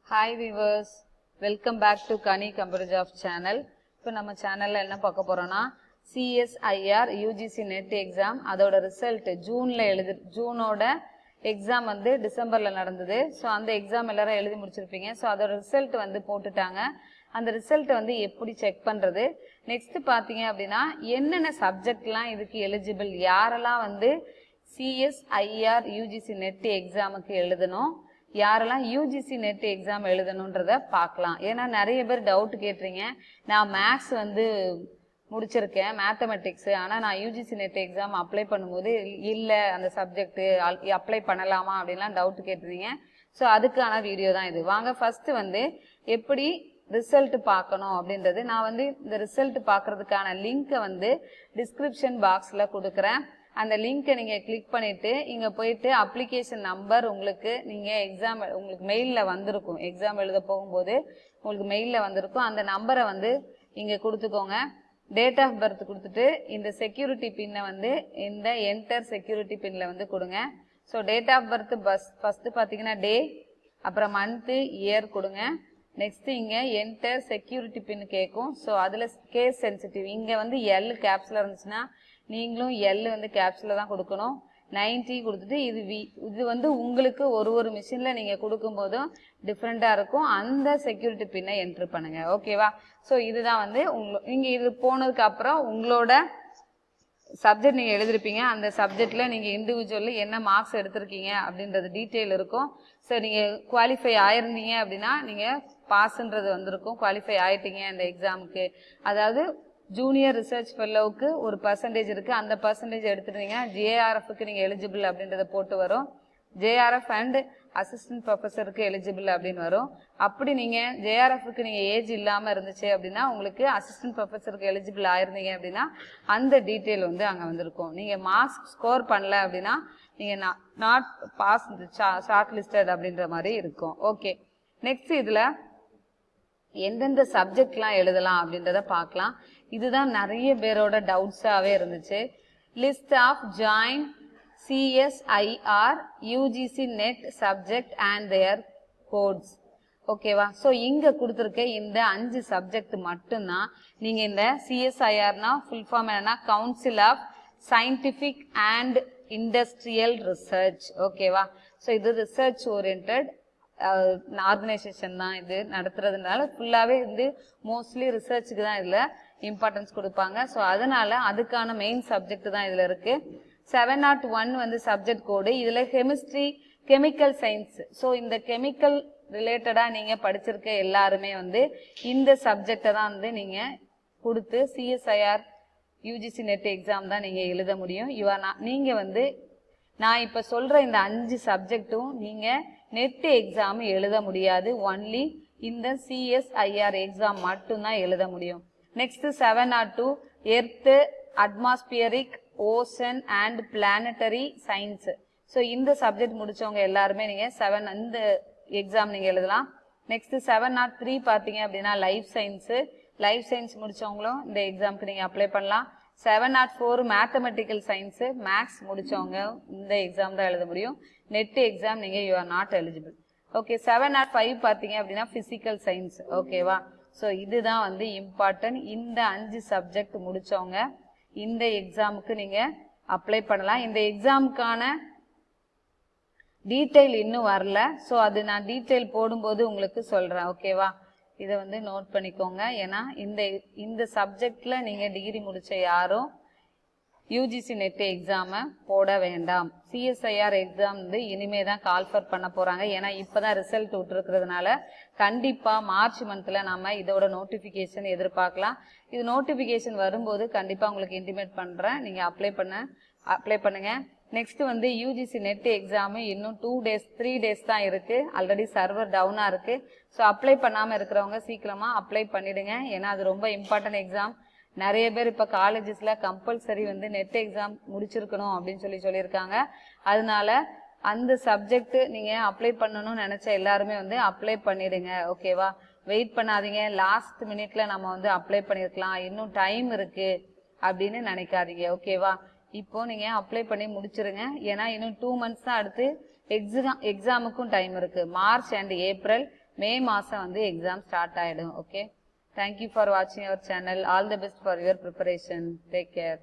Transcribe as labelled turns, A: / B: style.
A: Hi viewers, welcome back to Kani Computer Jobs channel. இப்போ நம்ம சேனல்ல என்ன பார்க்க போறோம்னா CSIR UGC NET எக்ஸாம் அதோட ரிசல்ட் ஜூனோட எக்ஸாம் வந்து டிசம்பர்ல நடந்தது. ஸோ அந்த எக்ஸாம் எல்லாரும் எழுதி முடிச்சிருப்பீங்க. ஸோ அதோட ரிசல்ட் வந்து போட்டுட்டாங்க. அந்த ரிசல்ட் வந்து எப்படி செக் பண்றது, நெக்ஸ்ட் பாத்தீங்க அப்படின்னா என்னென்ன சப்ஜெக்ட்லாம் இதுக்கு எலிஜிபிள், யாரெல்லாம் வந்து CSIR UGC NET எக்ஸாமுக்கு எழுதணும், யாரெல்லாம் UGC NET எக்ஸாம் எழுதணுன்றத பார்க்கலாம். ஏன்னா நிறைய பேர் டவுட் கேட்டுறீங்க, நான் மேக்ஸ் வந்து முடிச்சிருக்கேன் மேத்தமெட்டிக்ஸ், ஆனால் நான் UGC NET எக்ஸாம் அப்ளை பண்ணும்போது இல்லை அந்த சப்ஜெக்ட் அப்ளை பண்ணலாமா அப்படின்லாம் டவுட் கேட்டுறீங்க. ஸோ அதுக்கான வீடியோ தான் இது. வாங்க ஃபர்ஸ்ட் வந்து எப்படி ரிசல்ட் பார்க்கணும் அப்படின்றது, நான் வந்து இந்த ரிசல்ட் பார்க்கறதுக்கான லிங்கை வந்து டிஸ்கிரிப்ஷன் பாக்ஸில் கொடுக்குறேன். அந்த லிங்கை நீங்கள் கிளிக் பண்ணிவிட்டு இங்கே போயிட்டு அப்ளிகேஷன் நம்பர் உங்களுக்கு நீங்கள் உங்களுக்கு மெயிலில் வந்திருக்கும், எக்ஸாம் எழுத போகும்போது உங்களுக்கு மெயிலில் வந்திருக்கும். அந்த நம்பரை வந்து இங்கே கொடுத்துக்கோங்க. டேட் ஆஃப் பர்த் கொடுத்துட்டு இந்த செக்யூரிட்டி பின்னை வந்து இந்த என்டர் செக்யூரிட்டி பின்னில் வந்து கொடுங்க. So date of birth first பார்த்தீங்கன்னா டே, அப்புறம் மந்த்து இயர் கொடுங்க. நெக்ஸ்ட் இங்கே என்டர் செக்யூரிட்டி பின் கேட்கும். ஸோ அதில் கேஸ் சென்சிட்டிவ் இங்கே வந்து எல் கேப்ஸில் இருந்துச்சுன்னா நீங்களும் எல் வந்து கேப்ஸில் தான் கொடுக்கணும். 90 கொடுத்துட்டு இது வந்து உங்களுக்கு ஒரு மிஷினில் நீங்கள் கொடுக்கும்போதும் டிஃப்ரெண்ட்டாக இருக்கும். அந்த செக்யூரிட்டி பின்னை என்ட்ரு பண்ணுங்க. ஓகேவா? ஸோ இதுதான் வந்து நீங்கள் இது போனதுக்கு அப்புறம் உங்களோட சப்ஜெக்ட் நீங்கள் எழுதிருப்பீங்க. அந்த சப்ஜெக்டில் நீங்கள் இண்டிவிஜுவலி என்ன மார்க்ஸ் எடுத்திருக்கீங்க அப்படின்றது டீட்டெயில் இருக்கும். ஸோ நீங்கள் குவாலிஃபை ஆயிருந்தீங்க அப்படின்னா நீங்கள் பாஸ்ன்றது வந்திருக்கும். குவாலிஃபை ஆயிட்டீங்க அந்த எக்ஸாமுக்கு, அதாவது ஜூனியர் ரிசர்ச் ஃபெல்லோவுக்கு ஒரு பர்சன்டேஜ் இருக்குது, அந்த பர்சன்டேஜ் எடுத்துட்டீங்கன்னா JRFக்கு நீங்கள் எலிஜிபிள் அப்படின்றத போட்டு வரும். JRF அண்ட் அசிஸ்டன்ட் ப்ரொஃபஸருக்கு எலிஜிபிள் அப்படின்னு வரும். அப்படி நீங்கள் JRFக்கு நீங்கள் ஏஜ் இல்லாமல் இருந்துச்சு அப்படின்னா உங்களுக்கு அசிஸ்டன்ட் ப்ரொஃபஸருக்கு எலிஜிபிள் ஆயிருந்தீங்க அப்படின்னா அந்த டீட்டெயில் வந்து அங்கே வந்திருக்கும். நீங்கள் மார்க்ஸ் ஸ்கோர் பண்ணல அப்படின்னா நீங்கள் நாட் பாஸ் ஷார்ட் லிஸ்டட் அப்படின்ற மாதிரி இருக்கும். ஓகே, நெக்ஸ்ட் இதில் எந்தெந்த சப்ஜெக்ட்லாம் எழுதலாம் அப்படின்றத பார்க்கலாம். இதுதான் நிறைய பேரோட டவுட்ஸாகவே இருந்துச்சு. List of join CSIR UGC NET subject and their codes. ஓகேவா? ஸோ இங்கே கொடுத்துருக்க இந்த 5 சப்ஜெக்ட் மட்டும்தான் நீங்கள் இந்த CSIRனா ஃபுல் ஃபார்ம் என்னன்னா council of scientific and industrial research. ஓகேவா? ஸோ இது ரிசர்ச் ஓரியன்ட் ஆர்கனைசேஷன் தான் இது நடத்துறதுனால ஃபுல்லாகவே வந்து மோஸ்ட்லி ரிசர்ச்சுக்கு தான் இதில் இம்பார்ட்டன்ஸ் கொடுப்பாங்க. ஸோ அதனால அதுக்கான மெயின் சப்ஜெக்ட் தான் இதில் இருக்கு. 701 வந்து சப்ஜெக்ட் கோடு. இதில் கெமிக்கல் சயின்ஸ். ஸோ இந்த கெமிக்கல் ரிலேட்டடாக நீங்கள் படிச்சிருக்க எல்லாருமே வந்து இந்த சப்ஜெக்டை தான் வந்து நீங்கள் கொடுத்து CSIR UGC NET எக்ஸாம் தான் நீங்கள் எழுத முடியும். நீங்கள் வந்து நான் இப்போ சொல்கிற இந்த 5 சப்ஜெக்டும் நீங்கள் நெட் எக்ஸாம் எழுத முடியாது. ஒன்லி இந்த CSIR எக்ஸாம் மட்டும்தான் எழுத முடியும். Next 702 earth, atmospheric, ocean and planetary science. So இந்த சப்ஜெக்ட் முடிச்சவங்க எல்லாருமே நீங்கள் இந்த எக்ஸாம் நீங்கள் எழுதலாம். நெக்ஸ்ட் 703 பார்த்தீங்க அப்படின்னா லைஃப் சயின்ஸ் முடிச்சவங்களும் இந்த எக்ஸாமுக்கு நீங்கள் அப்ளை பண்ணலாம். 704 மேத்தமெட்டிக்கல் சயின்ஸ், மேக்ஸ் முடிச்சவங்க இந்த எக்ஸாம் தான் எழுத முடியும். நெட் எக்ஸாம் நீங்கள் you are not eligible. Okay, 705 பார்த்தீங்க அப்படின்னா பிசிக்கல் சயின்ஸ். ஓகேவா? ஸோ இதுதான் வந்து இம்பார்ட்டன்ட். இந்த 5 சப்ஜெக்ட் முடிச்சவங்க இந்த எக்ஸாமுக்கு நீங்கள் அப்ளை பண்ணலாம். இந்த எக்ஸாமுக்கான டீட்டெயில் இன்னும் வரல. ஸோ அது நான் டீட்டெயில் போடும்போது உங்களுக்கு சொல்கிறேன். ஓகேவா? இதை வந்து நோட் பண்ணிக்கோங்க. ஏன்னா இந்த சப்ஜெக்டில் நீங்கள் டிகிரி முடித்த யாரும் UGC NET எக்ஸாமை போட வேண்டாம். CSIR எக்ஸாம் வந்து இனிமே தான் கால்ஃபர் பண்ண போகிறாங்க. ஏன்னா இப்போ தான் ரிசல்ட் விட்டுருக்கிறதுனால கண்டிப்பாக மார்ச் மந்தில் நம்ம இதோட நோட்டிஃபிகேஷன் எதிர்பார்க்கலாம். இது நோட்டிஃபிகேஷன் வரும்போது கண்டிப்பாக உங்களுக்கு இன்டிமேட் பண்ணுறேன். நீங்கள் அப்ளை பண்ணுங்க. நெக்ஸ்ட் வந்து UGC NET எக்ஸாமு இன்னும் 3 டேஸ் தான் இருக்குது. ஆல்ரெடி சர்வர் டவுனாக இருக்குது. ஸோ அப்ளை பண்ணாமல் இருக்கிறவங்க சீக்கிரமாக அப்ளை பண்ணிவிடுங்க. ஏன்னா அது ரொம்ப இம்பார்ட்டன்ட் எக்ஸாம். நிறைய பேர் இப்போ காலேஜஸில் கம்பல்சரி வந்து நெட் எக்ஸாம் முடிச்சிருக்கணும் அப்படின்னு சொல்லியிருக்காங்க. அதனால அந்த சப்ஜெக்ட் நீங்கள் அப்ளை பண்ணணும்னு நினச்ச எல்லாருமே வந்து அப்ளை பண்ணிடுங்க. ஓகேவா? வெயிட் பண்ணாதீங்க, லாஸ்ட் மினிட்ல நம்ம வந்து அப்ளை பண்ணியிருக்கலாம், இன்னும் டைம் இருக்குது அப்படின்னு நினைக்காதீங்க. ஓகேவா? இப்போ நீங்கள் அப்ளை பண்ணி முடிச்சிருங்க. ஏன்னா இன்னும் 2 months தான் அடுத்து எக்ஸாமுக்கும் டைம் இருக்குது. மார்ச் அண்ட் ஏப்ரல் மே மாதம் வந்து எக்ஸாம் ஸ்டார்ட் ஆகிடும். ஓகே, தேங்க்யூ ஃபார் வாட்சிங் our channel. All the best for your preparation. Take care.